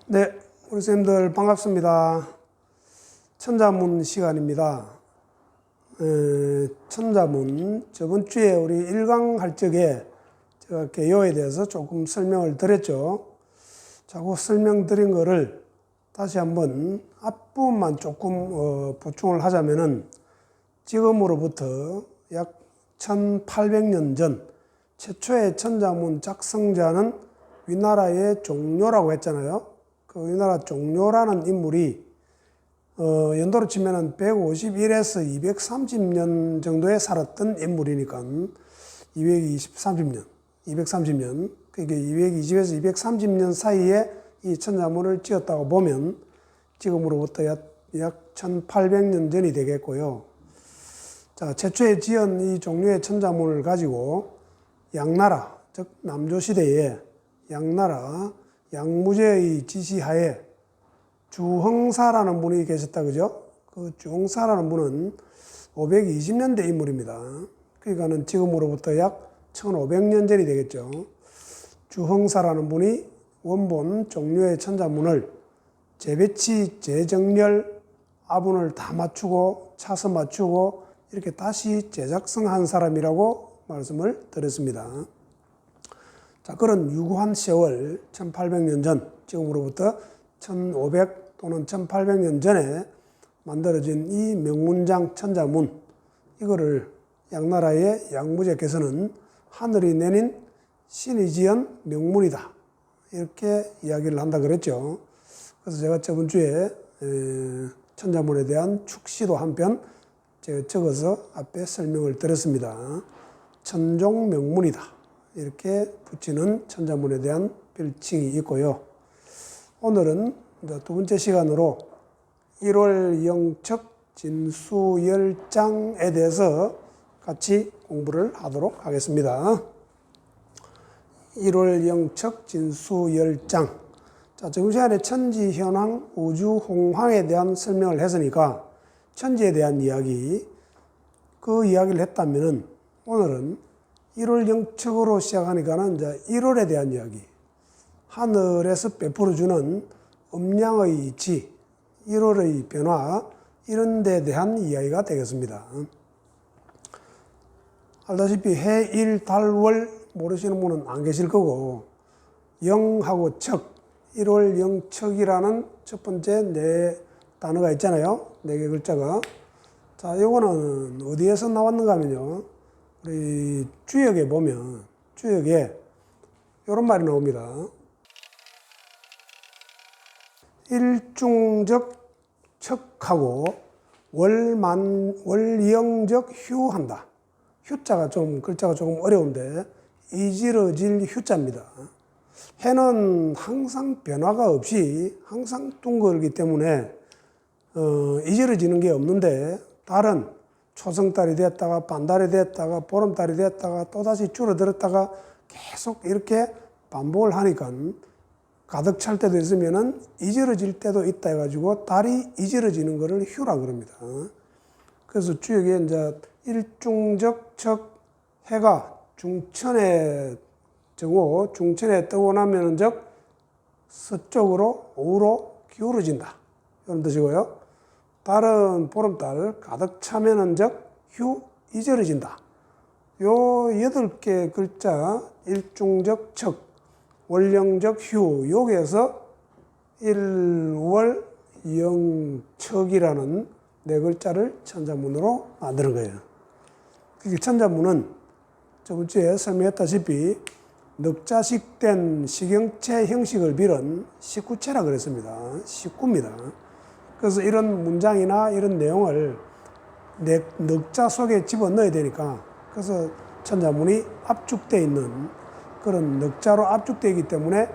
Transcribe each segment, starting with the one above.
네, 우리 선생님들 반갑습니다. 천자문 시간입니다. 천자문, 저번 주에 우리 1강 할 적에 제가 개요에 대해서 조금 설명을 드렸죠. 자꾸 설명드린 거를 다시 한번 앞부분만 조금 보충을 하자면은, 지금으로부터 약 1800년 전 최초의 천자문 작성자는 위나라의 종료라고 했잖아요. 그 위나라 종료라는 인물이 연도로 치면은 151에서 230년 정도에 살았던 인물이니까 230년, 그게 220에서 230년 사이에 이 천자문을 지었다고 보면 지금으로부터 약 1800년 전이 되겠고요. 자, 최초에 지은 이 종류의 천자문을 가지고 양나라, 즉 남조시대에 양나라 양무제의 지시하에 주흥사라는 분이 계셨다, 그죠? 그 주흥사라는 분은 520년대 인물입니다. 그러니까는 지금으로부터 약 1500년 전이 되겠죠. 주흥사라는 분이 원본 종류의 천자문을 재배치, 재정렬, 아분을 다 맞추고 차서 맞추고 이렇게 다시 재작성한 사람이라고 말씀을 드렸습니다. 자, 그런 유구한 세월 1800년 전, 지금으로부터 1500 또는 1800년 전에 만들어진 이 명문장 천자문, 이거를 양나라의 양무제께서는 하늘이 내린 신이 지은 명문이다, 이렇게 이야기를 한다 그랬죠. 그래서 제가 저번 주에 천자문에 대한 축시도 한 편 제가 적어서 앞에 설명을 드렸습니다. 천종명문이다, 이렇게 붙이는 천자문에 대한 별칭이 있고요. 오늘은 두 번째 시간으로 1월 영척 진수열장에 대해서 같이 공부를 하도록 하겠습니다. 1월 영척 진수열장. 자, 저번 시간에 천지, 현황, 우주, 홍황에 대한 설명을 했으니까 천지에 대한 이야기, 그 이야기를 했다면은 오늘은 1월 영척으로 시작하니까는 이제 1월에 대한 이야기, 하늘에서 베풀어주는 음양의 이치, 1월의 변화, 이런 데 대한 이야기가 되겠습니다. 알다시피 해, 일, 달, 월 모르시는 분은 안 계실 거고, 영하고 척, 1월 영척이라는 첫 번째 네 단어가 있잖아요. 네 개 글자가. 자, 요거는 어디에서 나왔는가 하면요, 우리 주역에 보면, 주역에 이런 말이 나옵니다. 일중적 척하고 월영적 휴한다. 휴자가 글자가 조금 어려운데, 이지러질 휴자입니다. 해는 항상 변화가 없이 항상 둥글기 때문에 이지러지는 게 없는데, 달은 초승달이 됐다가 반달이 됐다가 보름달이 됐다가 또다시 줄어들었다가 계속 이렇게 반복을 하니까 가득 찰 때도 있으면은 이지러질 때도 있다 해가지고 달이 이지러지는 것을 휴라 그럽니다. 그래서 주역에 이제 일중적 척, 해가 중천에 정오, 중천에 뜨고 나면은 즉 서쪽으로 오후로 기울어진다, 이런 뜻이고요. 달은 보름달 가득 차면은 즉 휴, 이지러진다. 요 8개 글자, 일중적 척, 월영적 휴, 여기에서 일월 영척이라는 네 글자를 천자문으로 만드는 거예요. 그 천자문은 저번 주에 설명했다시피 넉자식된 식형체 형식을 빌은 식구체라 그랬습니다. 식구입니다. 그래서 이런 문장이나 이런 내용을 넉자 속에 집어넣어야 되니까, 그래서 천자문이 압축되어 있는 그런 넉자로 압축되어 있기 때문에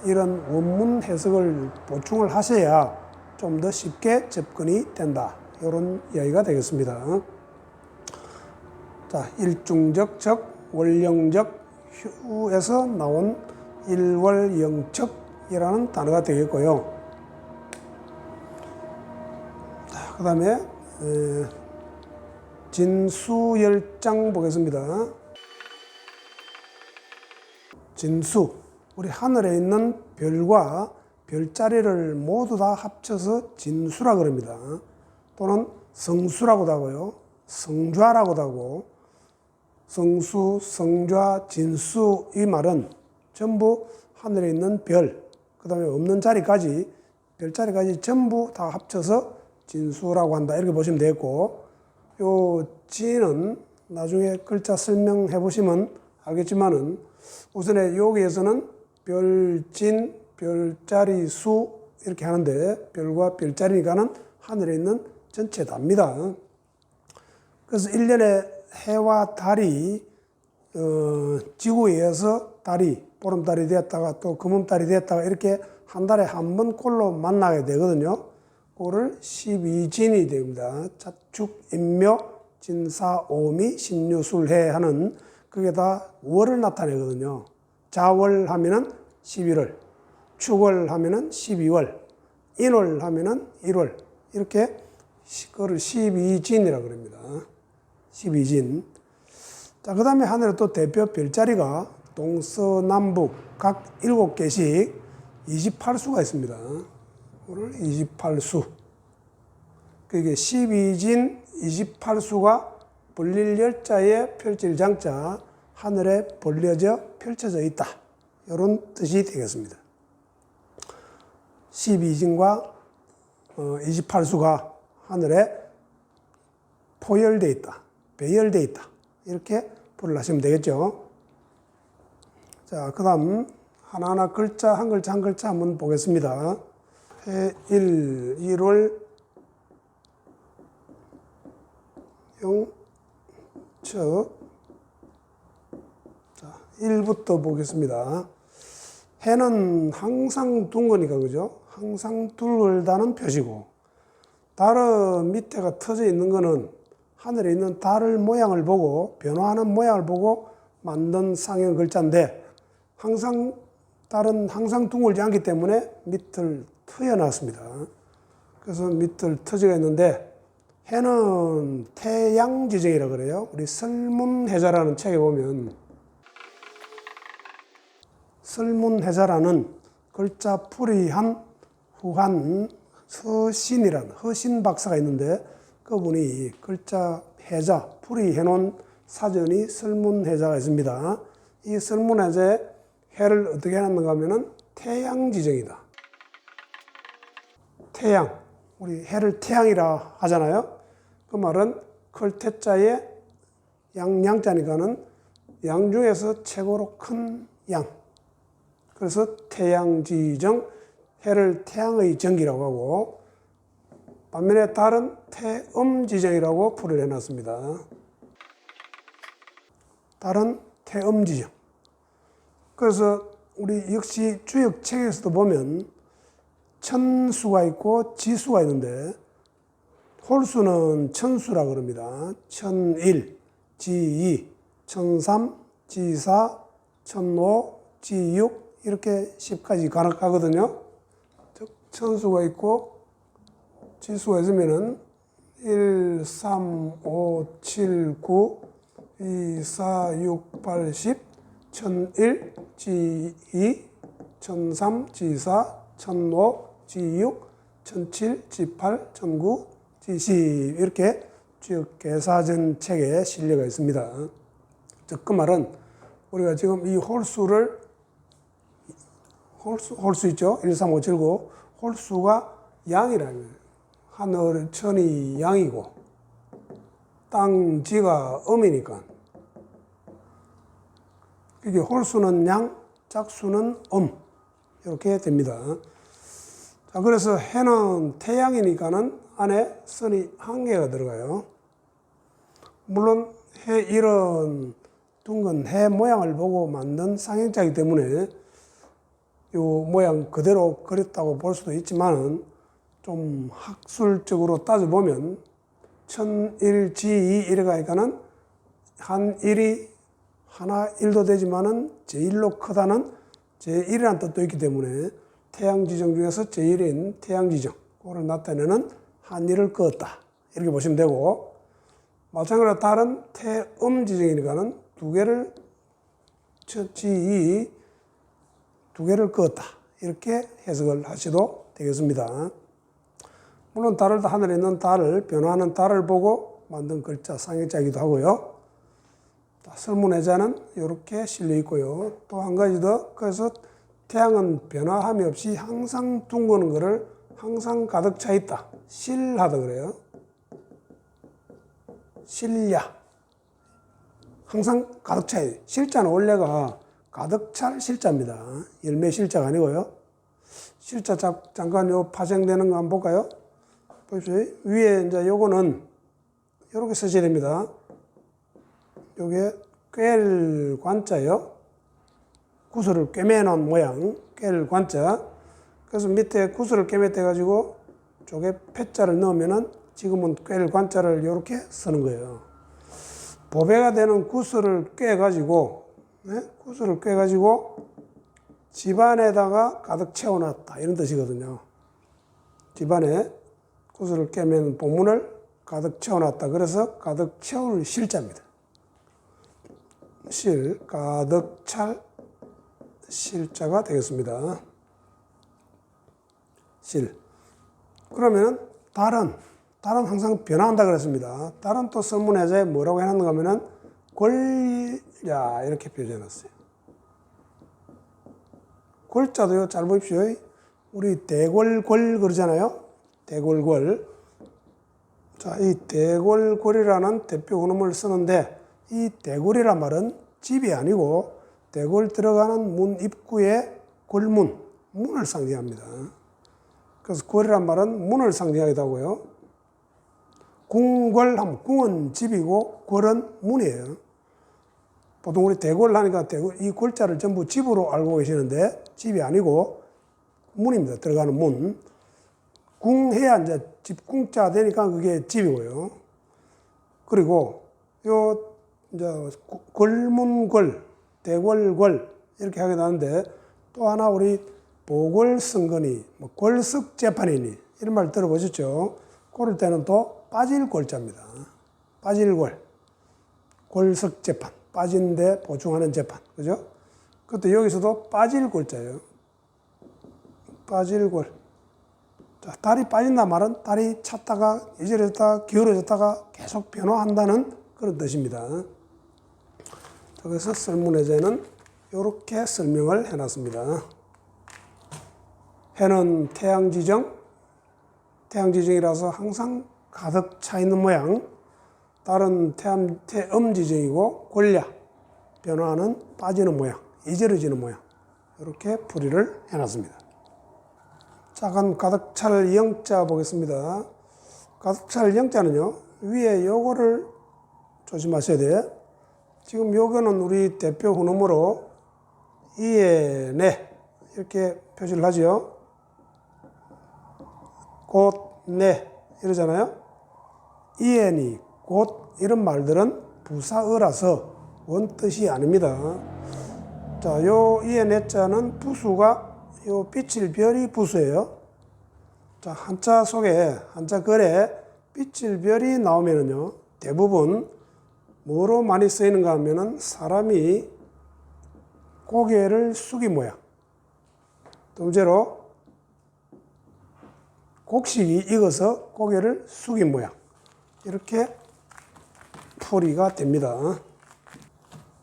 이런 원문 해석을 보충을 하셔야 좀 더 쉽게 접근이 된다, 이런 이야기가 되겠습니다. 자, 일중적 척, 월영적 휴에서 나온 일월영척이라는 단어가 되겠고요. 그 다음에 진수열장 보겠습니다. 진수, 우리 하늘에 있는 별과 별자리를 모두 다 합쳐서 진수라 그럽니다. 또는 성수라고도 하고요. 성좌라고도 하고, 성수, 성좌, 진수 이 말은 전부 하늘에 있는 별, 그 다음에 없는 자리까지, 별자리까지 전부 다 합쳐서 진수라고 한다. 이렇게 보시면 되겠고, 요 진은 나중에 글자 설명해 보시면 알겠지만은 우선에 여기에서는 별진, 별자리, 수 이렇게 하는데 별과 별자리니까는 하늘에 있는 전체 답니다. 그래서 1년에 해와 달이 지구에 의해서 달이 보름달이 되었다가 또 금음달이 되었다가 이렇게 한 달에 한 번 꼴로 만나게 되거든요. 그거를 12진이 됩니다. 자축, 인묘, 진사, 오미, 신유술해 하는 그게 다 월을 나타내거든요. 자월 하면은 11월, 축월 하면은 12월, 인월 하면은 1월 이렇게 그거를 12진이라고 그럽니다. 12진. 자, 그 다음에 하늘에 또 대표 별자리가 동서남북 각 7개씩 28수가 있습니다. 오늘 28수. 그게 12진 28수가 벌릴 열자에 펼칠 장자, 하늘에 벌려져 펼쳐져 있다. 이런 뜻이 되겠습니다. 12진과 28수가 하늘에 포열되어 있다. 배열되어 있다. 이렇게 풀을 하시면 되겠죠. 자, 그 다음 하나하나 글자 한 글자 한 글자 한번 보겠습니다. 해일 1월 영척. 자, 1부터 보겠습니다. 해는 항상 둔 거니까 그죠? 항상 둥글다는 표시고, 달은 밑에가 터져 있는 거는 하늘에 있는 달을 모양을 보고 변화하는 모양을 보고 만든 상형 글자인데, 항상 달은 항상 둥글지 않기 때문에 밑을 트여놨습니다. 그래서 밑을 터지가 있는데, 해는 태양지정이라고 그래요. 우리 설문해자라는 책에 보면 설문해자라는 글자 풀이한 후한 허신이라는 허신 박사가 있는데, 그분이 글자 해자 풀이해 놓은 사전이 설문해자가 있습니다. 이 설문해자에 해를 어떻게 해놨는가 하면은 태양지정이다. 태양, 우리 해를 태양이라 하잖아요. 그 말은 클태자에 양자니까는 양 중에서 최고로 큰 양. 그래서 태양지정, 해를 태양의 정기라고 하고, 반면에 달은 태음지정이라고 풀을 해놨습니다. 달은 태음지정. 그래서 우리 역시 주역책에서도 보면 천수가 있고 지수가 있는데, 홀수는 천수라고 그럽니다. 1001, 지2, 1003, 지4, 1005, 지6 이렇게 10까지 가거든요. 즉 천수가 있고 지수가 있으면은 1, 3, 5, 7, 9, 2, 4, 6, 8, 10, 1001, 지2, 1003, 지4, 1005, 지6, 1007, 지8, 1009, 지10 이렇게 쭉 계사전 책에 실려가 있습니다. 즉 그 말은 우리가 지금 이 홀수를 홀수 있죠? 1, 3, 5, 7, 9 홀수가 양이라는 거예요. 하늘 천이 양이고 땅 지가 음이니까 이게 홀수는 양, 짝수는 이렇게 됩니다. 자, 그래서 해는 태양이니까는 안에 선이 한 개가 들어가요. 물론 해 이런 둥근 해 모양을 보고 만든 상형자이기 때문에 이 모양 그대로 그렸다고 볼 수도 있지만, 좀 학술적으로 따져보면 1001지2 이래 가니까는 한 1이 하나 1도 되지만은 제1로 크다는 제1이라는 뜻도 있기 때문에 태양지정 중에서 제1인 태양지정, 그거를 나타내는 한 1을 그었다 이렇게 보시면 되고, 마찬가지로 다른 태음지정이니까는 두 개를 지2 두 개를 그었다 이렇게 해석을 하셔도 되겠습니다. 물론 달을 하늘에 있는 달을 변화하는 달을 보고 만든 글자 상해자이기도 하고요. 설문해자는 이렇게 실려 있고요. 또 한 가지 더, 그래서 태양은 변화함이 없이 항상 둥그는 것을 항상 가득 차 있다. 실하다 그래요. 실야. 항상 가득 차 있다. 실자는 원래가 가득 찰 실자입니다. 열매 실자가 아니고요. 실자 잠깐 요 파생되는 거 한번 볼까요? 보십시오. 위에 이제 요거는 이렇게 쓰셔야 됩니다. 요게 꿰를 관자예요. 구슬을 꿰매놓은 모양, 꿰를 관자. 그래서 밑에 구슬을 꿰매대 가지고 쪽에 패자를 넣으면은 지금은 꿰를 관자를 이렇게 쓰는 거예요. 보배가 되는 구슬을 꿰 가지고, 네? 구슬을 꿰 가지고 집안에다가 가득 채워놨다 이런 뜻이거든요. 집안에 구슬을 꿰맨 보문을 가득 채워놨다. 그래서 가득 채울 실자입니다. 실, 가득 찰 실자가 되겠습니다. 실. 그러면 달은 항상 변화한다 그랬습니다. 달은 또 설문해자에 뭐라고 해놨는가 하면은 골야 이렇게 표현해놨어요. 골자도요, 잘 보십시오. 우리 대골골 그러잖아요. 대골골. 자, 이 대골골이라는 대표 혼음을 쓰는데 이 대골이란 말은 집이 아니고 대골 들어가는 문 입구에 골문, 문을 상징합니다. 그래서 골이란 말은 문을 상징하기도 하고요. 궁골 하면 궁은 집이고 골은 문이에요. 보통 우리 대골 하니까 이 골자를 전부 집으로 알고 계시는데 집이 아니고 문입니다. 들어가는 문. 궁해야 이제 집궁자 되니까 그게 집이고요. 그리고 요 이제 골문골, 대골골 이렇게 하게 되는데 또 하나 우리 보궐선거니, 골석재판이니 이런 말 들어보셨죠? 그럴 때는 또 빠질 골자입니다. 빠질 골, 골석재판, 빠진데 보충하는 재판, 그죠? 그것도 여기서도 빠질 골자예요. 빠질 골. 자, 달이 빠진다 말은 달이 찼다가 이절해졌다가 기울어졌다가 계속 변화한다는 그런 뜻입니다. 그래서 설문해제는 이렇게 설명을 해놨습니다. 해는 태양지정이라서 항상 가득 차 있는 모양. 달은 태음지정이고 골야, 변화하는 빠지는 모양, 이절해지는 모양. 이렇게 풀이를 해놨습니다. 자, 그럼 가득 찰 영자 보겠습니다. 가득 찰 영자는요, 위에 요거를 조심하셔야 돼요. 지금 요거는 우리 대표 훈음으로 이에 네 이렇게 표시를 하죠. 곧, 네 이러잖아요. 이에니, 곧 이런 말들은 부사어라서 원뜻이 아닙니다. 자, 요 이에 네 자는 부수가 요 빛일 별이 부수예요. 자, 한자 속에, 한자 글에 빛일 별이 나오면은요, 대부분 뭐로 많이 쓰이는가 하면은 사람이 고개를 숙인 모양. 둘째로 곡식이 익어서 고개를 숙인 모양. 이렇게 풀이가 됩니다.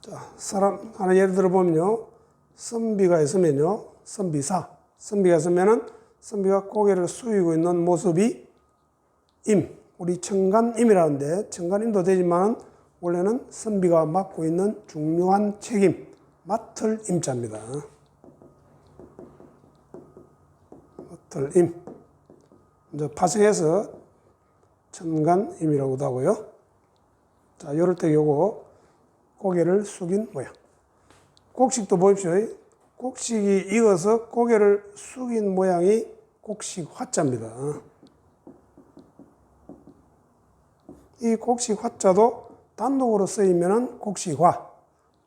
자, 사람, 하나 예를 들어 보면요, 선비가 있으면요, 선비가 있으면은 선비가 고개를 숙이고 있는 모습이 우리 청간임이라는데 청간임도 되지만 원래는 선비가 맡고 있는 중요한 책임, 맡을 임자입니다. 맡을 임. 이제 파생해서 청간임이라고도 하고요. 자, 이럴 때 요거 고개를 숙인 모양. 곡식도 보십시오. 곡식이 익어서 고개를 숙인 모양이 곡식 화자입니다. 이 곡식 화자도 단독으로 쓰이면은 곡식화,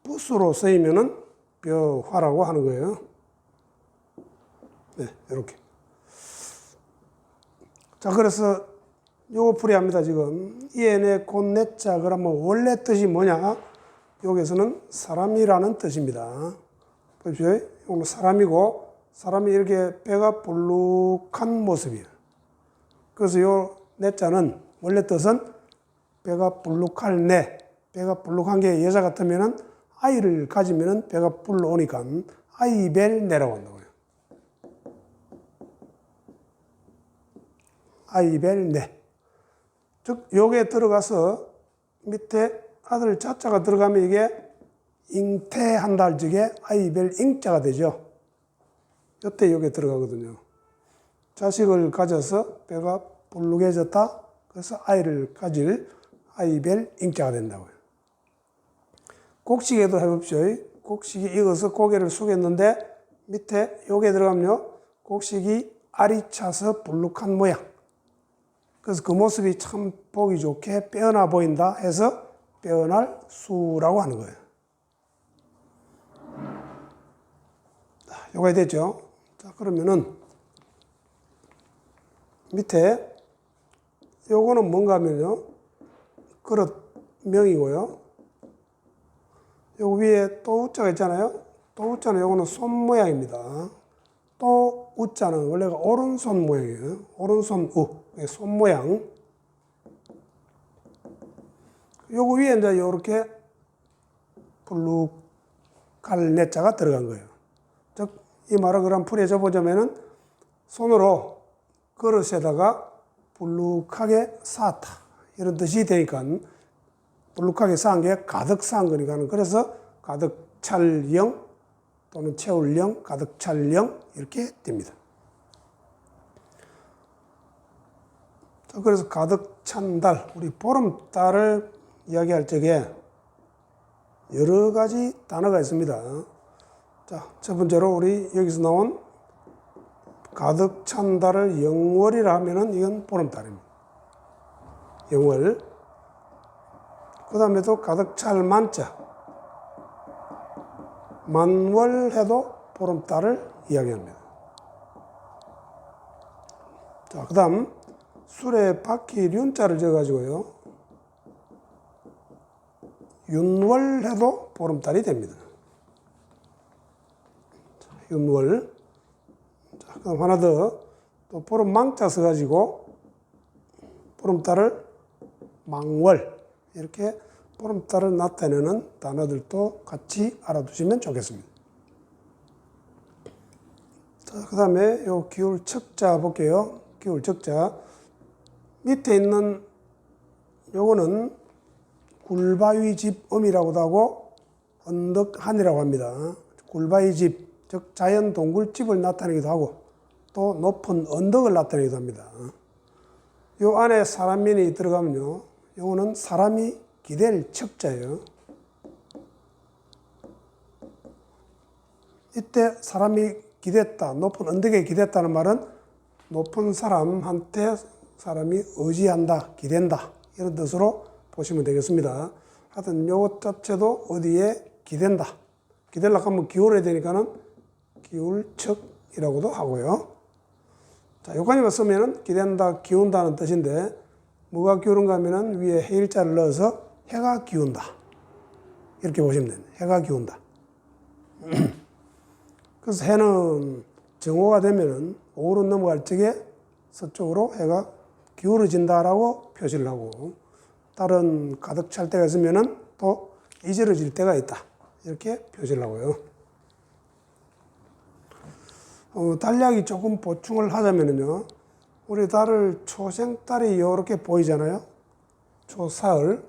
부수로 쓰이면은 벼화라고 하는 거예요. 네, 이렇게. 자, 그래서 요거 풀이합니다, 지금. 이에네 곧내자, 그러면 원래 뜻이 뭐냐? 여기서는 사람이라는 뜻입니다. 보십시오. 이거는 사람이고, 사람이 이렇게 배가 불룩한 모습이에요. 그래서 요 내자는 원래 뜻은 배가 불룩할 내, 배가 불룩한 게 여자 같으면은 아이를 가지면은 배가 불러오니까 아이벨내라고 한다고요. 아이벨내. 즉, 요게 들어가서 밑에 아들 자자가 들어가면 이게 잉태한다 할 적에 아이벨 잉자가 되죠. 이때 요게 들어가거든요. 자식을 가져서 배가 불룩해졌다. 그래서 아이를 가질 아이벨 잉자가 된다고요. 곡식에도 해봅시오. 곡식이 익어서 고개를 숙였는데 밑에 요게 들어가면요. 곡식이 알이 차서 불룩한 모양. 그래서 그 모습이 참 보기 좋게 빼어나 보인다 해서 빼어날 수라고 하는 거예요. 요거 됐죠? 자, 그러면은 밑에 요거는 뭔가 하면요. 그릇명이고요. 요 위에 또 우자가 있잖아요. 또 우자는 요거는 손 모양입니다. 또 우자는 원래가 오른손 모양이에요. 오른손 손 모양. 요거 위에 이제 요렇게 불룩할 내자가 들어간 거예요. 즉, 이 말을 그럼 풀이해줘 보자면은 손으로 그릇에다가 불룩하게 쌓았다. 이런 뜻이 되니까 불룩하게 쌓은 게 가득 쌓은 거니까 그래서 가득 찰령 또는 채울령, 가득 찰령 이렇게 됩니다. 자, 그래서 가득 찬 달, 우리 보름달을 이야기할 적에 여러 가지 단어가 있습니다. 자, 첫 번째로 우리 여기서 나온 가득 찬 달을 영월이라 하면은 이건 보름달입니다. 영월. 그 다음에도 가득 찰 만자. 만월해도 보름달을 이야기합니다. 자, 그 다음 술에 바퀴 륜자를 지어가지고요. 윤월해도 보름달이 됩니다. 자, 윤월. 자, 그다음 하나 더. 또 보름 망자 써가지고 보름달을 망월. 이렇게 보름달을 나타내는 단어들도 같이 알아두시면 좋겠습니다. 자, 그 다음에 요 기울 척자 볼게요. 기울 척자. 밑에 있는 요거는 굴바위 집 음이라고도 하고 언덕한이라고 합니다. 굴바위 집, 즉 자연 동굴집을 나타내기도 하고 또 높은 언덕을 나타내기도 합니다. 요 안에 사람민이 들어가면요. 요거는 사람이 기댈 척자예요. 이때 사람이 기댔다, 높은 언덕에 기댔다는 말은 높은 사람한테 사람이 의지한다, 기댄다 이런 뜻으로 보시면 되겠습니다. 하여튼 요것 자체도 어디에 기댄다. 기대려고 하면 기울여야 되니까는 기울척이라고도 하고요. 자, 요까지만 쓰면은 기댄다, 기운다는 뜻인데 뭐가 기울은가 하면은 위에 해일자를 넣어서 해가 기운다. 이렇게 보시면 됩니다. 해가 기운다. 그래서 해는 정오가 되면은 오후로 넘어갈 적에 서쪽으로 해가 기울어진다라고 표시를 하고 달은 가득 찰 때가 있으면은 또 이절어질 때가 있다. 이렇게 표시를 하고요. 달 이야기 조금 보충을 하자면요. 우리 달을 초생달이 이렇게 보이잖아요. 초사을.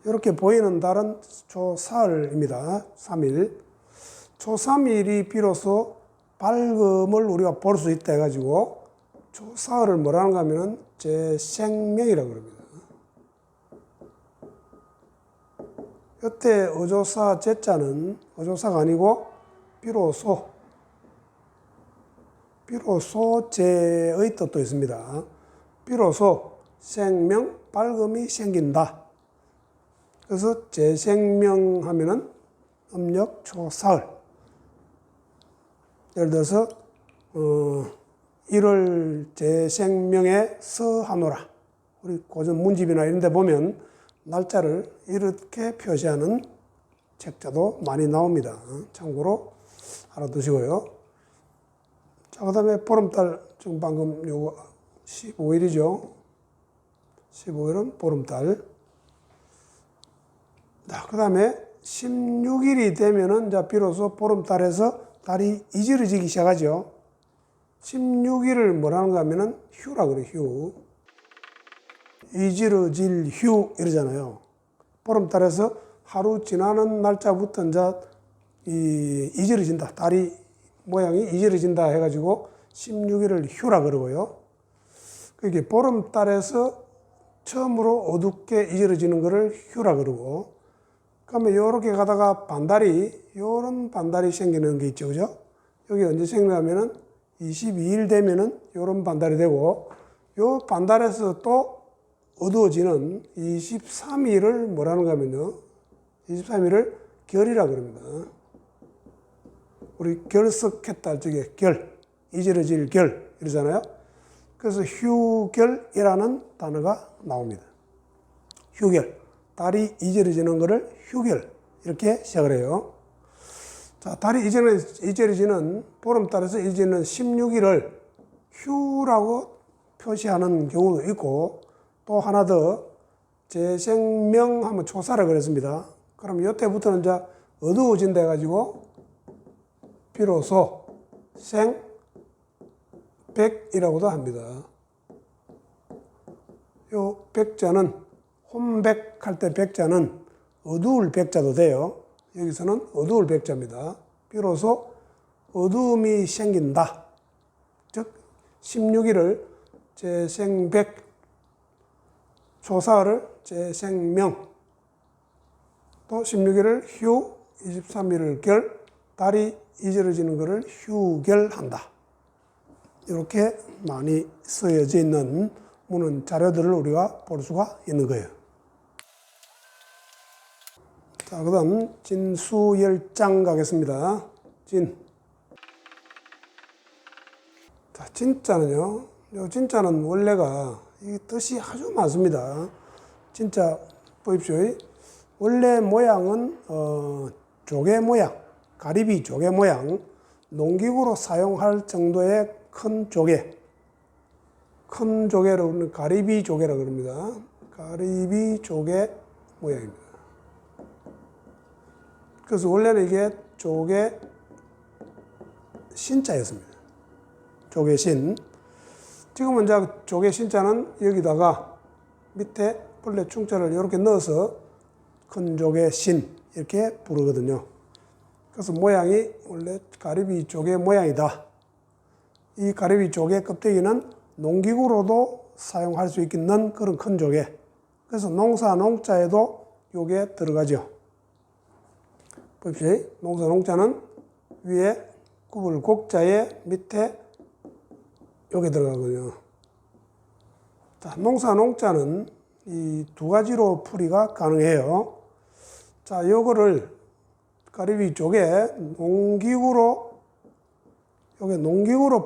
이렇게 보이는 달은 초사을입니다. 3일. 초3일이 비로소 밝음을 우리가 볼 수 있다 해가지고 초사을을 뭐라는가 하면은 제생명이라고 그럽니다. 이때 어조사 제자는 어조사가 아니고 비로소 제의 뜻도 있습니다. 비로소 생명, 밝음이 생긴다. 그래서 제생명 하면은 음력 초사을. 예를 들어서 1월 제생명에 서하노라. 우리 고전 문집이나 이런 데 보면 날짜를 이렇게 표시하는 책자도 많이 나옵니다. 참고로 알아두시고요. 자, 그 다음에 보름달, 지금 방금 요거 15일이죠. 15일은 보름달. 자, 그 다음에 16일이 되면은, 자, 비로소 보름달에서 달이 이지러지기 시작하죠. 16일을 뭐라는가 하면은 휴라 그래요, 휴. 이지러질 휴, 이러잖아요. 보름달에서 하루 지나는 날짜부터 이제 이지러진다. 달이 모양이 이지러진다 해가지고 16일을 휴라 그러고요. 그게 보름달에서 처음으로 어둡게 이지러지는 것을 휴라 그러고, 그러면 요렇게 가다가 요런 반달이 생기는 게 있죠. 그죠? 여기 언제 생기냐면은 22일 되면은 요런 반달이 되고, 요 반달에서 또 어두워지는 23일을 뭐라는가 하면요. 23일을 결이라 그럽니다. 우리 결석했다 할 적에 이지러질 결, 이러잖아요. 그래서 휴결이라는 단어가 나옵니다. 휴결. 달이 이지러지는 것을 휴결. 이렇게 시작을 해요. 자, 달이 이지러지는, 보름달에서 이지는 16일을 휴라고 표시하는 경우도 있고, 또 하나 더, 재생명 하면 초사라 그랬습니다. 그럼 이때부터는 이제 어두워진다 해가지고, 비로소 생백이라고도 합니다. 요 백자는, 혼백할 때 백자는 어두울 백자도 돼요. 여기서는 어두울 백자입니다. 비로소 어두움이 생긴다. 즉 16일을 재생백, 초사를 재생명, 또 16일을 휴, 23일을 결, 달이 이지러지는 것을 휴결한다. 이렇게 많이 쓰여져 있는 문헌 자료들을 우리가 볼 수가 있는 거예요. 자, 그 다음 진수열장 가겠습니다. 자, 진자는요. 요 진자는 원래가 이 뜻이 아주 많습니다. 진짜 보십시오. 원래 모양은 조개 모양, 가리비 조개 모양, 농기구로 사용할 정도의 큰 조개, 큰 조개를 가리비 조개라고 그럽니다. 가리비 조개 모양입니다. 그래서 원래는 이게 조개 신자였습니다. 조개 신. 지금은 이제 조개 신자는 여기다가 밑에 본래 충자를 이렇게 넣어서 큰 조개 신 이렇게 부르거든요. 그래서 모양이 원래 가리비 조개 모양이다. 이 가리비 조개 껍데기는 농기구로도 사용할 수 있는 그런 큰 조개. 그래서 농사 농자에도 요게 들어가죠. 보십시오. 농사 농자는 위에 굽을 곡자에 밑에 요게 들어가거든요. 자, 농사 농자는 이 두 가지로 풀이가 가능해요. 자, 요거를 가리비 조개 농기구로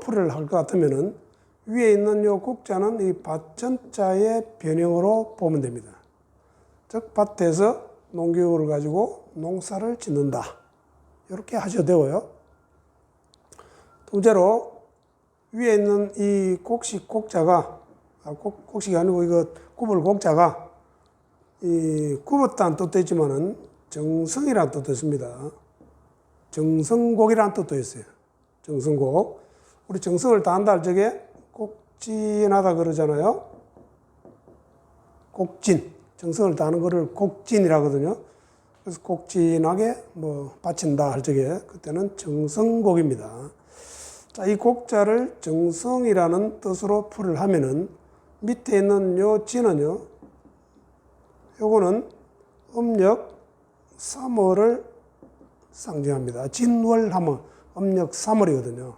풀이를 할 것 같으면은 위에 있는 요 국자는 이 밭천자의 변형으로 보면 됩니다. 즉 밭에서 농기구를 가지고 농사를 짓는다. 이렇게 하셔도 되고요. 둘째로 위에 있는 이 곡식 곡자가 곡식이 아니고 이거 굽을 곡자가 이 굽었다는 뜻도 있지만은 정성이라는 뜻도 있습니다. 정성곡이라는 뜻도 있어요. 정성곡. 우리 정성을 다한다 할 적에 곡진하다 그러잖아요. 곡진. 정성을 다하는 거를 곡진이라거든요. 그래서 곡진하게 바친다 할 적에 그때는 정성곡입니다. 자, 이 곡자를 정성이라는 뜻으로 풀을 하면은 밑에 있는 요 진은요. 요거는 음력 3월을 상징합니다. 진월하면 음력 3월이거든요.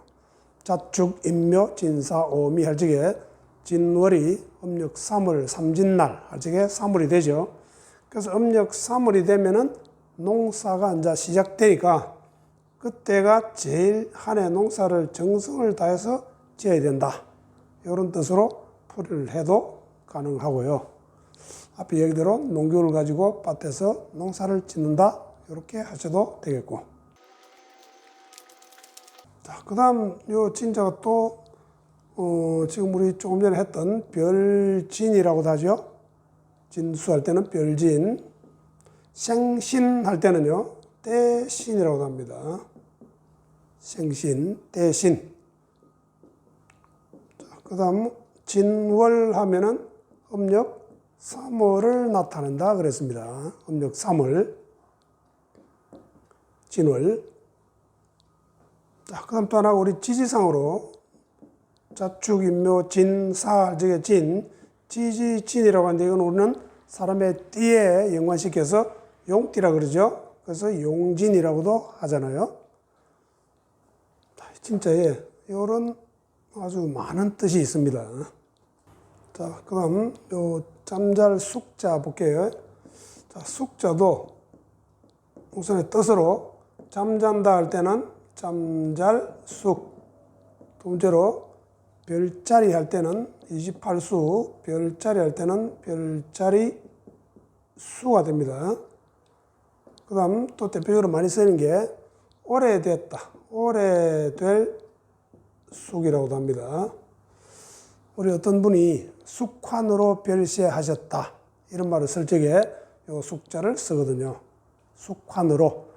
자축, 인묘, 진사, 오미 할 적에 진월이 음력 3월 삼진날 할 적에 3월이 되죠. 그래서 음력 3월이 되면은 농사가 이제 시작되니까 그때가 제일 한 해 농사를 정성을 다해서 지어야 된다. 이런 뜻으로 풀이를 해도 가능하고요. 앞에 얘기대로 농기구를 가지고 밭에서 농사를 짓는다. 이렇게 하셔도 되겠고. 자, 그 다음 요 진자가 또 지금 우리 조금 전에 했던 별진이라고도 하죠. 진수할 때는 별진, 생신할 때는요 떼신이라고도 합니다. 생신, 떼신. 그 다음 진월 하면은 음력 3월을 나타낸다 그랬습니다. 음력 3월, 진월. 자, 그 다음 또 하나 우리 지지상으로 자축, 인묘, 진, 사, 저게 진, 지지, 진이라고 하는데 이건 우리는 사람의 띠에 연관시켜서 용띠라 그러죠. 그래서 용진이라고도 하잖아요. 진짜에 이런 아주 많은 뜻이 있습니다. 자, 그 다음 요 잠잘 숙자 볼게요. 자, 숙자도 우선의 뜻으로 잠잔다 할 때는 잠잘 숙, 두 번째로 별자리 할 때는 28수, 별자리 할 때는 별자리 수가 됩니다. 그 다음 또 대표적으로 많이 쓰는 게 오래됐다, 오래될 숙이라고도 합니다. 우리 어떤 분이 숙환으로 별세하셨다 이런 말을 쓸 적에 요 숙자를 쓰거든요. 숙환으로,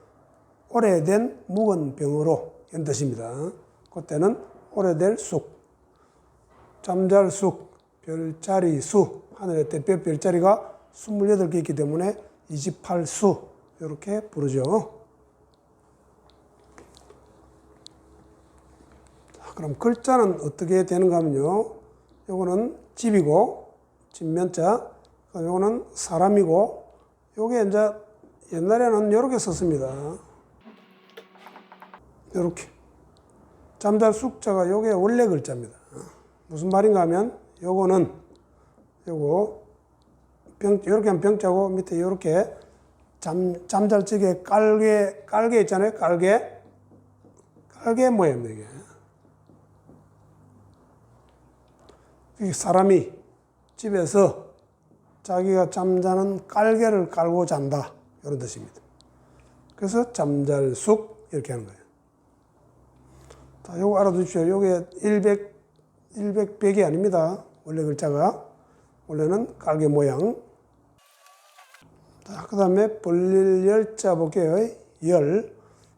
오래된 묵은 병으로 이런 뜻입니다. 그때는 오래될 숙, 잠잘 숙, 별자리 수, 하늘의 대표 별자리가 28개 있기 때문에 28수 이렇게 부르죠. 자, 그럼 글자는 어떻게 되는가 하면요, 요거는 집이고 집면자, 요거는 사람이고, 요게 이제 옛날에는 요렇게 썼습니다. 요렇게 잠잘 숙자가 요게 원래 글자입니다. 무슨 말인가 하면 요거는 요거 요렇게 하면 병자고 밑에 요렇게 잠잘 적에 깔개 있잖아요. 깔개 모양입니다. 이게 사람이 집에서 자기가 잠자는 깔개를 깔고 잔다 이런 뜻입니다. 그래서 잠잘숙 이렇게 하는 거예요. 자, 요거 알아두십시오. 요게 100백이 아닙니다. 원래 글자가. 원래는 깔개 모양. 자, 그 다음에 벌릴 열자 볼게요. 열.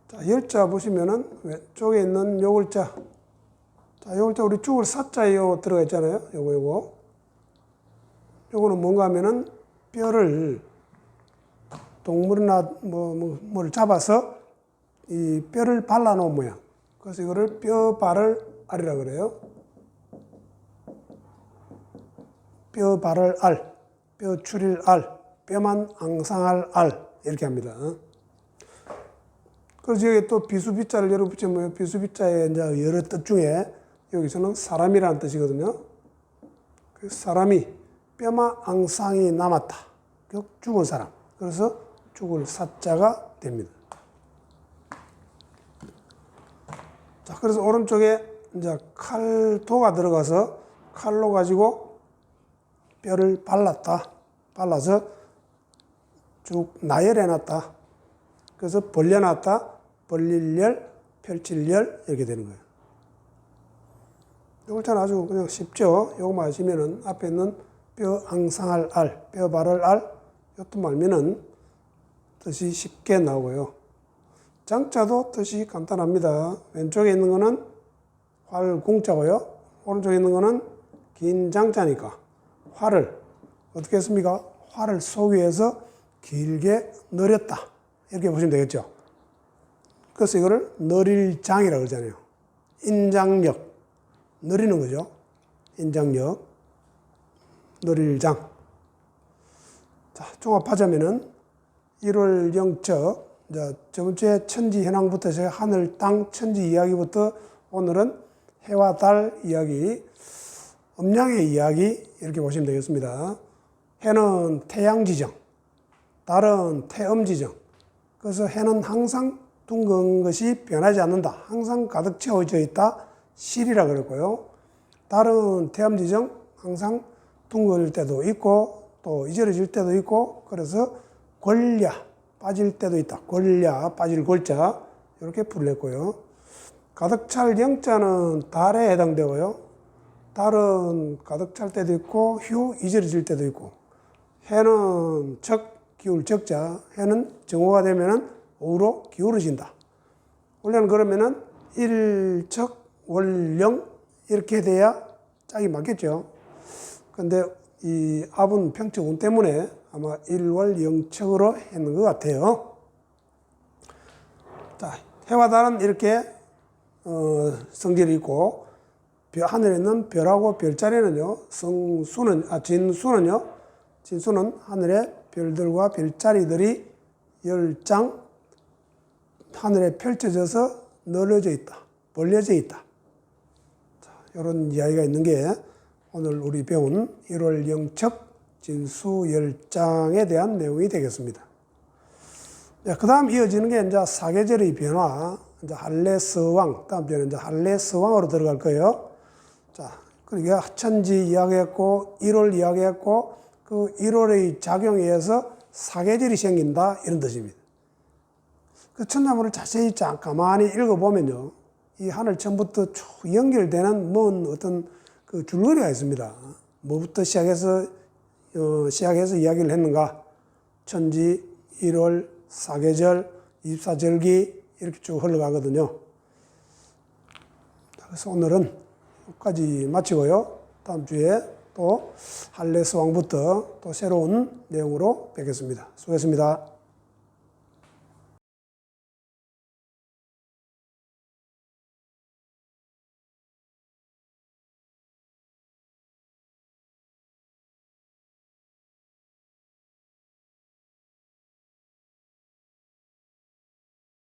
자, 열자 보시면은 왼쪽에 있는 요 글자. 자, 요 글자 우리 죽을 사자에 요 들어가 있잖아요. 요거. 요거는 뭔가 하면은 뼈를 동물이나 뭐를 잡아서 이 뼈를 발라놓은 모양. 그래서 이거를 뼈발을 알이라 그래요. 뼈발을 알, 뼈출일 알, 뼈만 앙상할 알 이렇게 합니다. 그래서 여기 또 비수비자를 여러 붙이면 비수비자의 이제 여러 뜻 중에 여기서는 사람이라는 뜻이거든요. 그래서 사람이 뼈만 앙상이 남았다. 죽은 사람. 그래서 죽을 사자가 됩니다. 자, 그래서 오른쪽에 이제 칼도가 들어가서 칼로 가지고 뼈를 발라서 쭉 나열해놨다. 그래서 벌려놨다, 벌릴열, 펼칠열 이렇게 되는 거예요. 이 글자는 아주 그냥 쉽죠. 요거만 하시면은 앞에 있는 뼈 앙상할 알, 뼈 바를 알, 요것만 알면은 뜻이 쉽게 나오고요. 장자도 뜻이 간단합니다. 왼쪽에 있는 거는 활공자고요. 오른쪽에 있는 거는 긴 장자니까 활을 어떻게 했습니까? 활을 속 위에서 길게 늘였다. 이렇게 보시면 되겠죠. 그래서 이거를 늘일장이라고 그러잖아요. 인장력, 늘리는 거죠. 인장력, 늘일장. 자, 종합하자면은 1월 영적, 저번 주에 천지 현황부터 제가 하늘, 땅, 천지 이야기부터 오늘은 해와 달 이야기, 음양의 이야기 이렇게 보시면 되겠습니다. 해는 태양 지정, 달은 태음 지정. 그래서 해는 항상 둥근 것이 변하지 않는다. 항상 가득 채워져 있다. 실이라 그랬고요. 달은 태음 지정, 항상 둥글 때도 있고 또 이저려질 때도 있고, 그래서 골야 빠질 때도 있다. 골야 빠질 골자 이렇게 불렸고요. 가득 찰 영자는 달에 해당되고요. 달은 가득 찰 때도 있고 휴 이절해질 때도 있고, 해는 척 기울 적자, 해는 정오가 되면은 오후로 기울어진다. 원래는 그러면은 일척 월령 이렇게 돼야 짝이 맞겠죠. 근데 이 압은 평적운 때문에 아마 일월영척으로 했는 것 같아요. 자, 해와 달은 이렇게 성질이 있고, 하늘에 있는 별하고 별자리는요, 진수는 하늘의 별들과 별자리들이 10장 하늘에 펼쳐져서 널려져 있다, 벌려져 있다. 자, 이런 이야기가 있는 게 오늘 우리 배운 1월 영척 진수 10장에 대한 내용이 되겠습니다. 네, 그 다음 이어지는 게 이제 사계절의 변화, 이제 할례서왕, 다음 주에는 이제 할례서왕으로 들어갈 거예요. 자, 그러니까 하천지 이야기했고, 1월 이야기했고, 그 1월의 작용에 의해서 사계절이 생긴다, 이런 뜻입니다. 그 천자문을 자세히 가만히 읽어보면요, 이 하늘 처음부터 쭉 연결되는 먼 어떤 그 줄거리가 있습니다. 뭐부터 시작해서 이야기를 했는가? 천지, 1월, 사계절, 24절기 이렇게 쭉 흘러가거든요. 그래서 오늘은 여기까지 마치고요. 다음 주에 또 할례서왕부터 또 새로운 내용으로 뵙겠습니다. 수고했습니다.